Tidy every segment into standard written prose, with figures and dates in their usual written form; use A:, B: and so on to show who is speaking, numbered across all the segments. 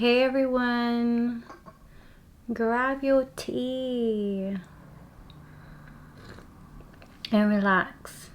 A: Okay, everyone, grab your tea and relax.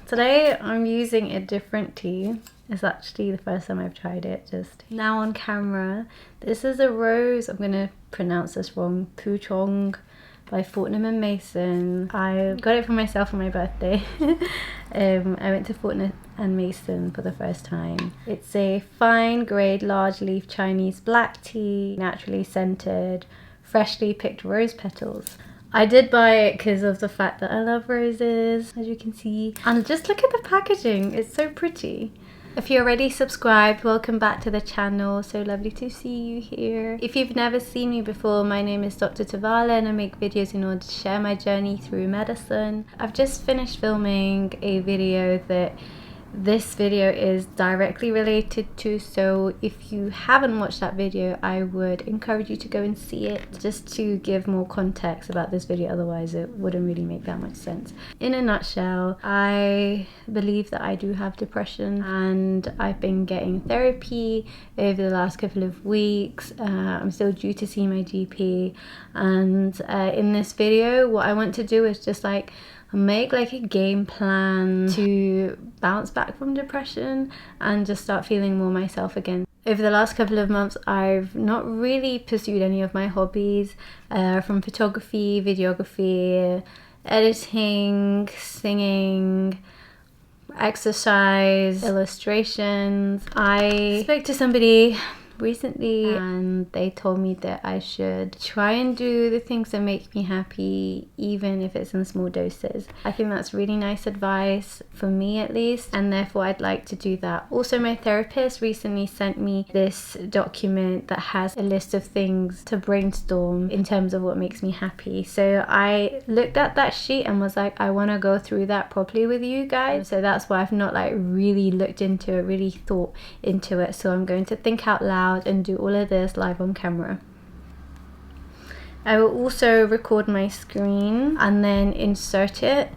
A: Today I'm using a different tea. It's actually the first time I've tried it, just now on camera. This is a rose, I'm gonna pronounce this wrong, Puchong by Fortnum and Mason. I got it for myself for my birthday. I went to Fortnum and Mason for the first time. It's a fine grade large leaf Chinese black tea, naturally scented, freshly picked rose petals. I did buy it because of the fact that I love roses, as you can see. And just look at the packaging, it's so pretty. If you're already subscribed, welcome back to the channel. So lovely to see you here. If you've never seen me before, my name is Dr. Tavala and I make videos in order to share my journey through medicine. I've just finished filming a video that this video is directly related to, so if you haven't watched that video, I would encourage you to go and see it, just to give more context about this video, otherwise it wouldn't really make that much sense. In a nutshell, I believe that I do have depression and I've been getting therapy over the last couple of weeks. I'm still due to see my GP, and in this video what I want to do is just like make like a game plan to bounce back from depression and just start feeling more myself again. Over the last couple of months, I've not really pursued any of my hobbies, from photography, videography, editing, singing, exercise, illustrations. I spoke to somebody recently and they told me that I should try and do the things that make me happy, even if it's in small doses. I think that's really nice advice for me, at least, and therefore I'd like to do that. Also, my therapist recently sent me this document that has a list of things to brainstorm in terms of what makes me happy. So I looked at that sheet and was like, I want to go through that properly with you guys. So that's why I've not like really looked into it, really thought into it. So I'm going to think out loud and do all of this live on camera. I will also record my screen and then insert it,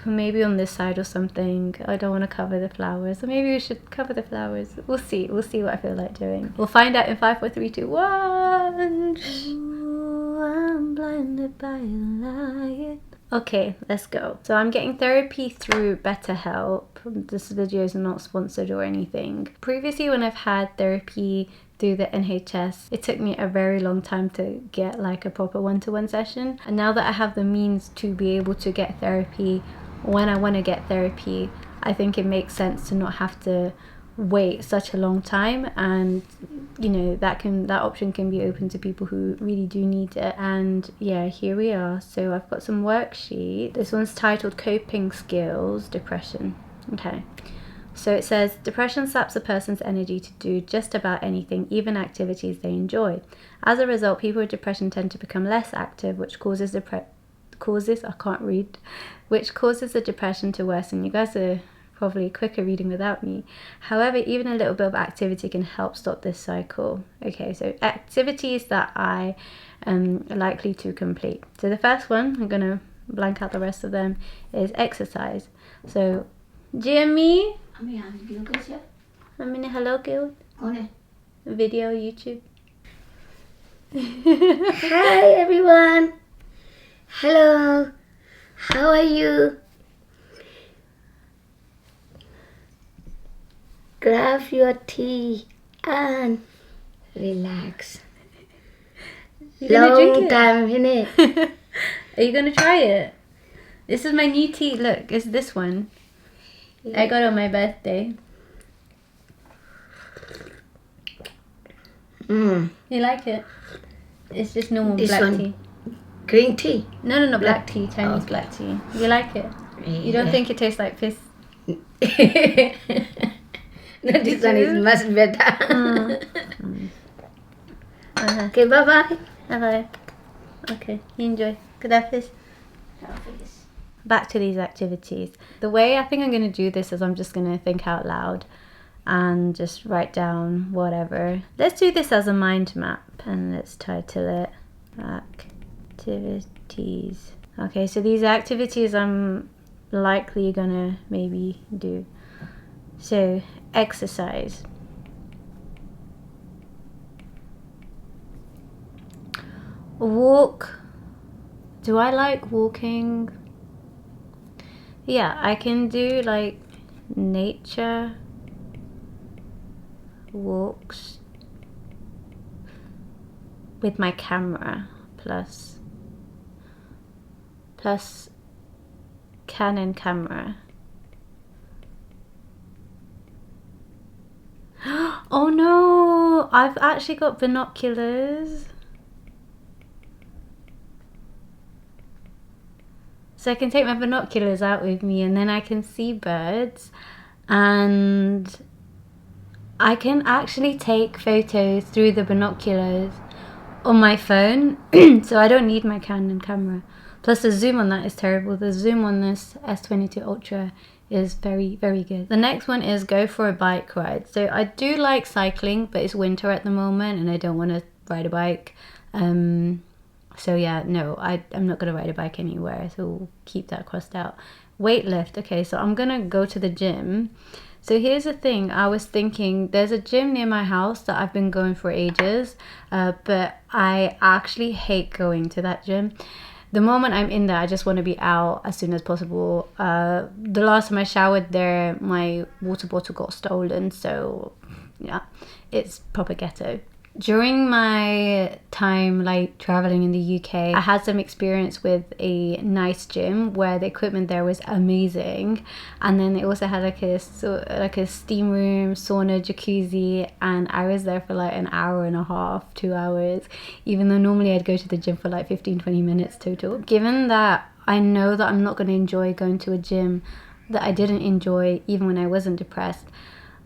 A: maybe on this side or something. I don't want to cover the flowers, or maybe we should cover the flowers. We'll see what I feel like doing. We'll find out in 5, 4, 3, 2, 1. Ooh, I'm blinded by a light. Okay, let's go. So I'm getting therapy through BetterHelp. This video is not sponsored or anything. Previously, when I've had therapy through the NHS, it took me a very long time to get like a proper one-to-one session. And now that I have the means to be able to get therapy when I want to get therapy, I think it makes sense to not have to wait such a long time, and you know, that option can be open to people who really do need it. And yeah, here we are. So I've got some worksheet. This one's titled Coping Skills Depression. Okay, so it says depression saps a person's energy to do just about anything, even activities they enjoy. As a result, people with depression tend to become less active, which causes the depression to worsen. You guys are probably quicker reading without me. However, even a little bit of activity can help stop this cycle. Okay, so activities that I am likely to complete. So the first one, I'm gonna blank out the rest of them, is exercise. So Jimmy, I'm in a hello guild video YouTube.
B: Hi everyone. Hello. How are you? Grab your tea and relax. Long time, innit?
A: Are you gonna try it? This is my new tea. Look, it's this one. I got it on my birthday. You like it? It's just normal
B: This
A: black
B: one.
A: tea.
B: Green tea?
A: No, black tea, Chinese black tea. You like it? You don't think it tastes like piss?
B: No, this one is much better. Okay, bye-bye.
A: Bye-bye. Okay, you enjoy. Good hafiz. Back to these activities. The way I think I'm going to do this is I'm just going to think out loud and just write down whatever. Let's do this as a mind map and let's title it Activities. Okay, so these activities I'm likely going to maybe do. So, exercise. Walk. Do I like walking? Yeah, I can do like nature walks with my camera plus Canon camera. Oh no, I've actually got binoculars. So I can take my binoculars out with me and then I can see birds, and I can actually take photos through the binoculars on my phone. So I don't need my Canon camera. Plus the zoom on that is terrible. The zoom on this S22 Ultra is very, very good. The next one is go for a bike ride. So I do like cycling, but it's winter at the moment and I don't want to ride a bike. So yeah, no, I'm not going to ride a bike anywhere, so we'll keep that crossed out. Weightlift. Okay, so I'm going to go to the gym. So here's the thing, I was thinking there's a gym near my house that I've been going for ages, but I actually hate going to that gym. The moment I'm in there, I just want to be out as soon as possible. The last time I showered there, my water bottle got stolen, so yeah, it's proper ghetto. During my time like traveling in the UK, I had some experience with a nice gym where the equipment there was amazing, and then it also had like a steam room, sauna, jacuzzi, and I was there for like an hour and a half, 2 hours, even though normally I'd go to the gym for like 15-20 minutes total. Given that I know that I'm not going to enjoy going to a gym that I didn't enjoy even when I wasn't depressed,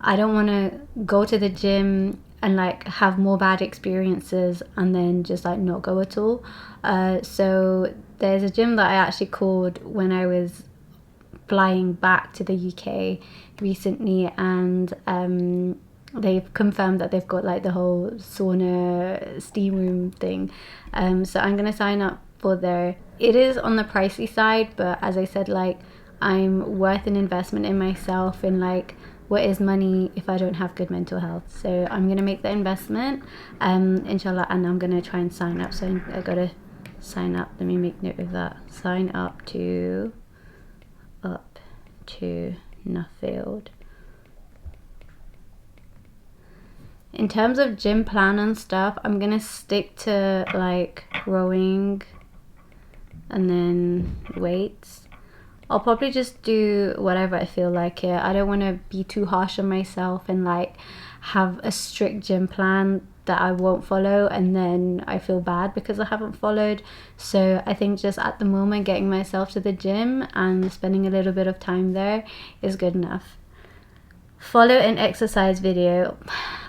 A: I don't want to go to the gym and like have more bad experiences and then just like not go at all. So there's a gym that I actually called when I was flying back to the UK recently, and they've confirmed that they've got like the whole sauna steam room thing. So I'm gonna sign up for there. It is on the pricey side, but as I said, like I'm worth an investment in myself, in like what is money if I don't have good mental health. So I'm gonna make the investment, inshallah, and I'm gonna try and sign up. So I gotta sign up. Let me make note of that. Sign up to Nuffield. In terms of gym plan and stuff, I'm gonna stick to like rowing and then weights. I'll probably just do whatever I feel like it. I don't want to be too harsh on myself and like have a strict gym plan that I won't follow and then I feel bad because I haven't followed. So I think just at the moment getting myself to the gym and spending a little bit of time there is good enough. Follow an exercise video.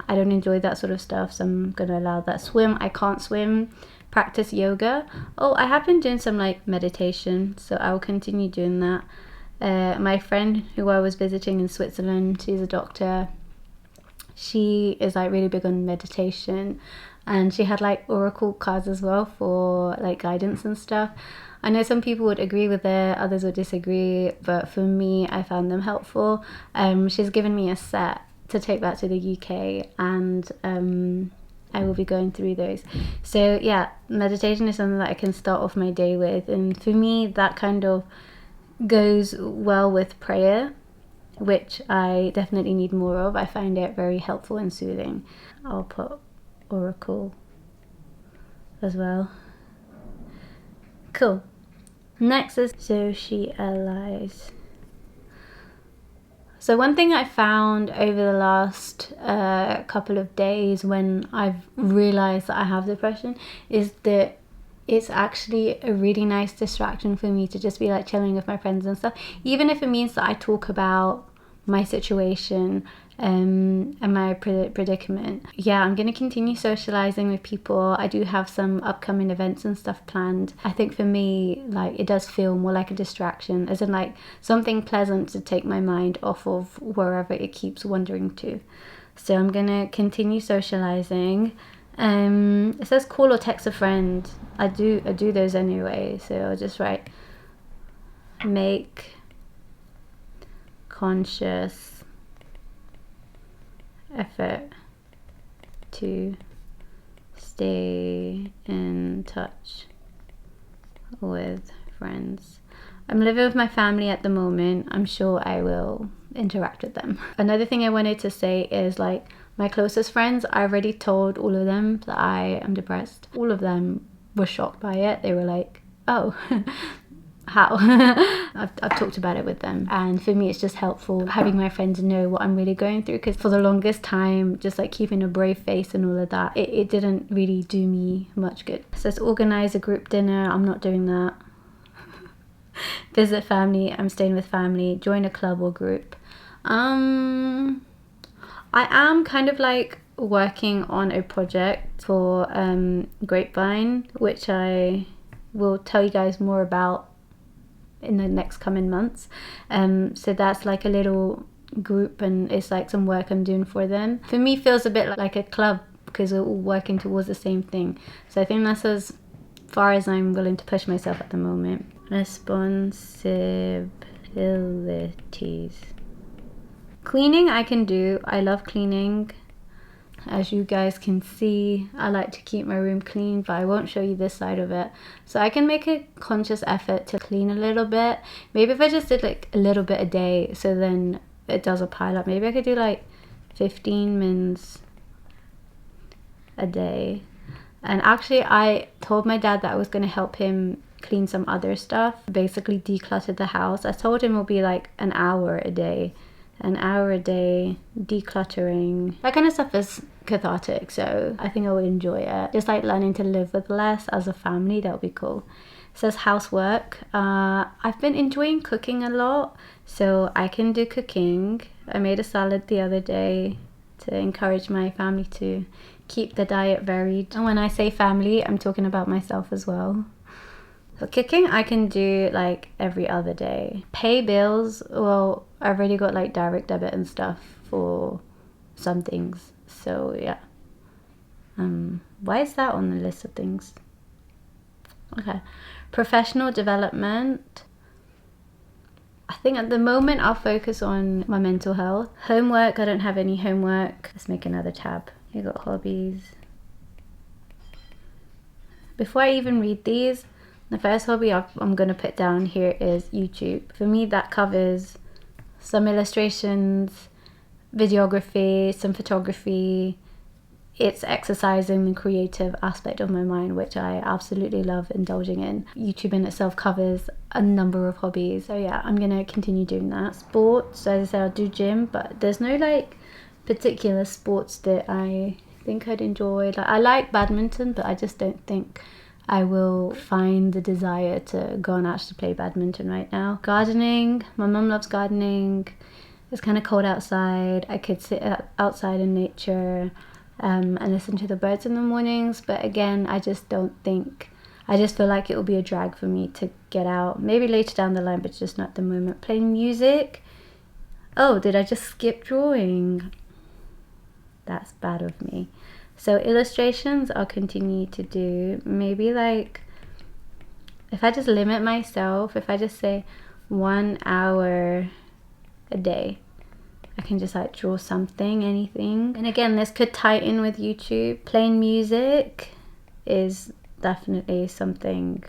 A: I don't enjoy that sort of stuff, so I'm gonna allow that. Swim, I can't swim. Practice yoga. Oh, I have been doing some like meditation, so I will continue doing that. My friend who I was visiting in Switzerland, she's a doctor. She is like really big on meditation, and she had like oracle cards as well for like guidance and stuff. I know some people would agree with it, others would disagree, but for me, I found them helpful. She's given me a set to take back to the UK, and I will be going through those. So yeah, meditation is something that I can start off my day with, and for me that kind of goes well with prayer, which I definitely need more of. I find it very helpful and soothing. I'll put oracle as well. Cool. Next is socialize. So one thing I found over the last couple of days when I've realised that I have depression is that it's actually a really nice distraction for me to just be like chilling with my friends and stuff, even if it means that I talk about my situation and my predicament. Yeah, I'm going to continue socializing with people. I do have some upcoming events and stuff planned. I think for me, like, it does feel more like a distraction, as in like something pleasant to take my mind off of wherever it keeps wandering to. So I'm going to continue socializing. It says call or text a friend. I do those anyway, so I'll just write make conscious effort to stay in touch with friends. I'm living with my family at the moment. I'm sure I will interact with them. Another thing I wanted to say is like my closest friends, I already told all of them that I am depressed. All of them were shocked by it. They were like, oh, how? I've talked about it with them, and for me it's just helpful having my friends know what I'm really going through, because for the longest time just like keeping a brave face and all of that, it didn't really do me much good. So let's organize a group dinner. I'm not doing that. Visit family. I'm staying with family. Join a club or group. I am kind of like working on a project for Grapevine, which I will tell you guys more about in the next coming months. So that's like a little group, and it's like some work I'm doing for them. For me, feels a bit like a club because we're all working towards the same thing. So I think that's as far as I'm willing to push myself at the moment. Responsibilities. Cleaning I can do. I love cleaning. As you guys can see, I like to keep my room clean, but I won't show you this side of it. So I can make a conscious effort to clean a little bit. Maybe if I just did like a little bit a day, so then it doesn't pile up. Maybe I could do like 15 minutes a day. And actually I told my dad that I was going to help him clean some other stuff, basically declutter the house. I told him it'll be like an hour a day decluttering. That kind of stuff is cathartic, so I think I would enjoy it. Just like learning to live with less as a family, that would be cool. It says housework. I've been enjoying cooking a lot, so I can do cooking. I made a salad the other day to encourage my family to keep the diet varied. And when I say family, I'm talking about myself as well. So cooking I can do like every other day. Pay bills, well, I've already got like direct debit and stuff for some things, so yeah. Why is that on the list of things? Okay. Professional development. I think at the moment I'll focus on my mental health. Homework, I don't have any homework. Let's make another tab. You got hobbies. Before I even read these, the first hobby I'm going to put down here is YouTube. For me, that covers some illustrations, videography, some photography. It's exercising the creative aspect of my mind, which I absolutely love indulging in. YouTube in itself covers a number of hobbies. So yeah, I'm going to continue doing that. Sports, as I said, I'll do gym, but there's no like particular sports that I think I'd enjoy. Like, I like badminton, but I just don't think I will find the desire to go and actually play badminton right now. Gardening, my mum loves gardening. It's kind of cold outside. I could sit outside in nature and listen to the birds in the mornings, but again, I just feel like it will be a drag for me to get out. Maybe later down the line, but just not at the moment. Playing music. Oh, did I just skip drawing? That's bad of me. So illustrations I'll continue to do. Maybe like, if I just limit myself, if I just say 1 hour a day, I can just like draw something, anything. And again, this could tie in with YouTube. Playing music is definitely something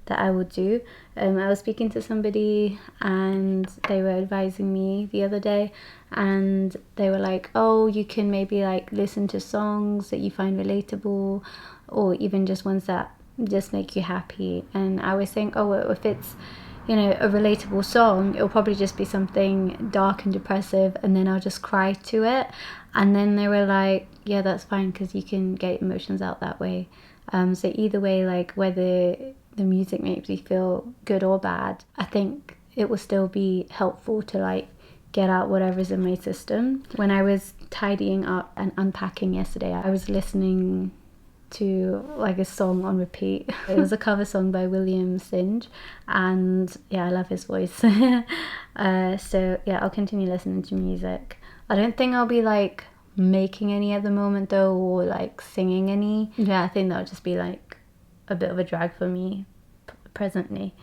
A: that I would do. I was speaking to somebody and they were advising me the other day, and they were like, oh, you can maybe like listen to songs that you find relatable, or even just ones that just make you happy. And I was saying, oh, well, if it's, you know, a relatable song, it'll probably just be something dark and depressive, and then I'll just cry to it. And then they were like, yeah, that's fine, because you can get emotions out that way. So either way, like whether the music makes me feel good or bad, I think it will still be helpful to like get out whatever's in my system. When I was tidying up and unpacking yesterday, I was listening to like a song on repeat. It was a cover song by William Singe, and yeah, I love his voice. So yeah, I'll continue listening to music. I don't think I'll be like making any at the moment though, or like singing any. Yeah, I think that'll just be like a bit of a drag for me presently.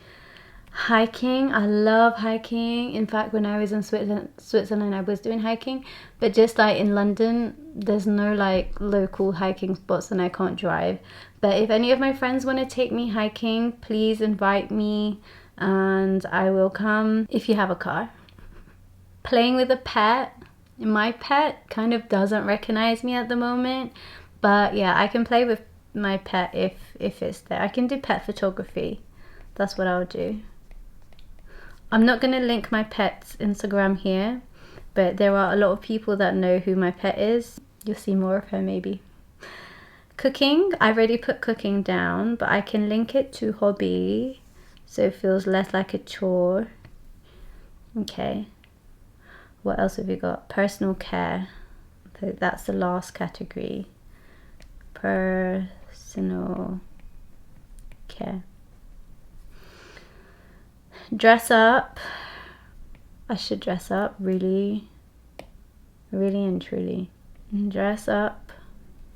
A: Hiking, I love hiking. In fact, when I was in Switzerland, I was doing hiking, but just like in London, there's no like local hiking spots and I can't drive. But if any of my friends want to take me hiking, please invite me and I will come if you have a car. Playing with a pet. My pet kind of doesn't recognize me at the moment, but yeah, I can play with my pet if it's there. I can do pet photography. That's what I'll do. I'm not going to link my pet's Instagram here, but there are a lot of people that know who my pet is. You'll see more of her maybe. Cooking, I've already put cooking down, but I can link it to hobby so it feels less like a chore. Okay. What else have we got? Personal care. So that's the last category. Personal care. Dress up. I should dress up, really and truly. Dress up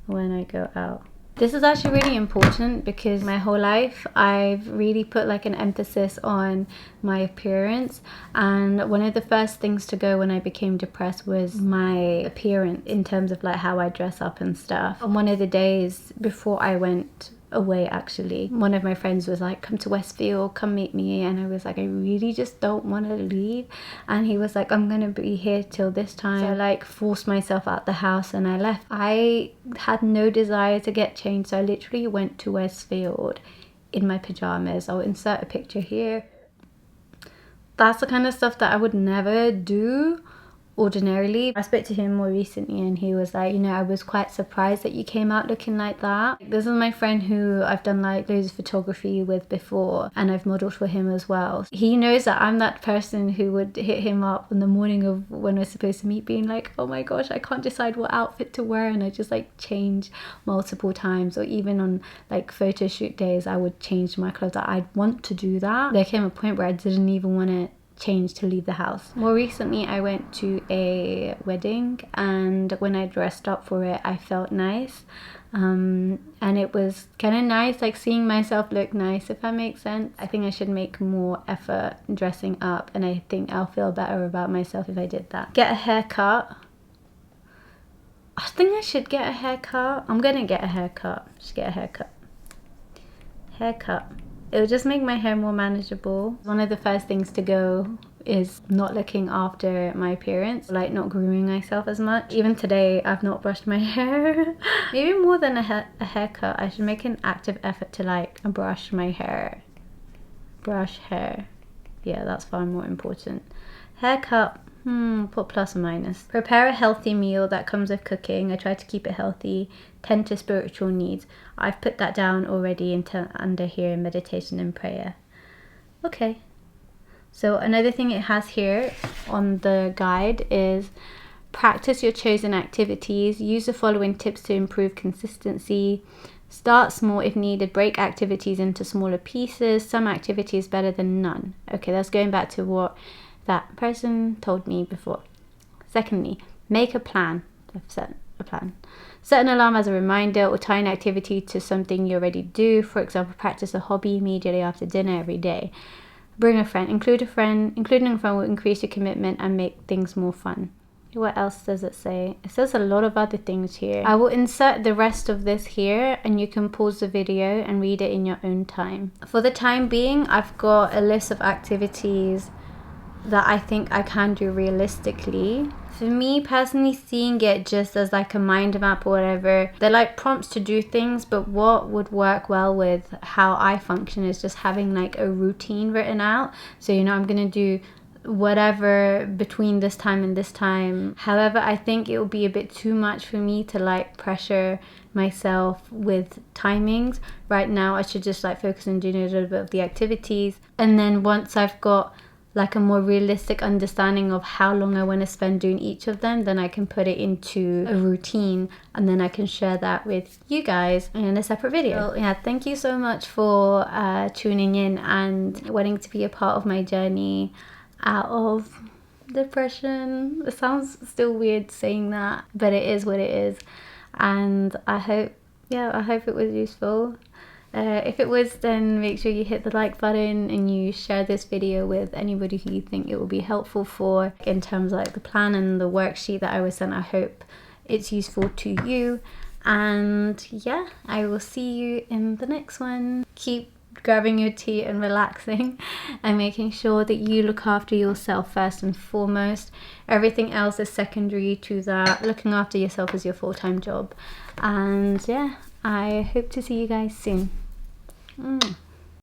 A: when I go out. This is actually really important because my whole life I've really put like an emphasis on my appearance, and one of the first things to go when I became depressed was my appearance in terms of like how I dress up and stuff. On one of the days before I went away, actually, one of my friends was like, come to Westfield, come meet me, and I was like, I really just don't want to leave, and he was like, I'm gonna be here till this time. So I like forced myself out the house and I left. I had no desire to get changed, so I literally went to Westfield in my pajamas. I'll insert a picture here. That's the kind of stuff that I would never do ordinarily. I spoke to him more recently and he was like, you know, I was quite surprised that you came out looking like that. This is my friend who I've done like loads of photography with before, and I've modeled for him as well. He knows that I'm that person who would hit him up in the morning of when we're supposed to meet, being like, oh my gosh, I can't decide what outfit to wear, and I just like change multiple times. Or even on like photo shoot days, I would change my clothes. I'd want to do that. There came a point where I didn't even want to change to leave the house. More recently, I went to a wedding, and when I dressed up for it, I felt nice, and it was kind of nice, like seeing myself look nice, if that makes sense. I think I should make more effort dressing up, and I think I'll feel better about myself if I did that. Get a haircut. I think I should get a haircut. I'm gonna get a haircut. Just get a haircut. It'll just make my hair more manageable. One of the first things to go is not looking after my appearance, like not grooming myself as much. Even today, I've not brushed my hair. Maybe more than a haircut, I should make an active effort to like brush my hair. Brush hair. Yeah, that's far more important. Haircut, put plus or minus. Prepare a healthy meal that comes with cooking. I try to keep it healthy. Tend to spiritual needs. I've put that down already under here, meditation and prayer. Okay. So another thing it has here on the guide is practice your chosen activities. Use the following tips to improve consistency. Start small if needed. Break activities into smaller pieces. Some activities better than none. Okay, that's going back to what that person told me before. Secondly, make a plan. I've set a plan. Set an alarm as a reminder, or tie an activity to something you already do. For example, practice a hobby immediately after dinner every day. Bring a friend. Including a friend will increase your commitment and make things more fun. What else does it say? It says a lot of other things here. I will insert the rest of this here, and you can pause the video and read it in your own time. For the time being, I've got a list of activities that I think I can do realistically. For me personally, seeing it just as like a mind map or whatever, they're like prompts to do things, but what would work well with how I function is just having like a routine written out. So, you know, I'm gonna do whatever between this time and this time. However, I think it will be a bit too much for me to like pressure myself with timings. Right now, I should just like focus on doing a little bit of the activities, and then once I've got like a more realistic understanding of how long I want to spend doing each of them, then I can put it into a routine, and then I can share that with you guys in a separate video. So, yeah, thank you so much for tuning in and wanting to be a part of my journey out of depression. It sounds still weird saying that, but it is what it is, and I hope it was useful. If it was, then make sure you hit the like button and you share this video with anybody who you think it will be helpful for in terms of like the plan and the worksheet that I was sent. I hope it's useful to you, and yeah, I will see you in the next one. Keep grabbing your tea and relaxing and making sure that you look after yourself first and foremost. Everything else is secondary to that. Looking after yourself is your full-time job. And yeah, I hope to see you guys soon.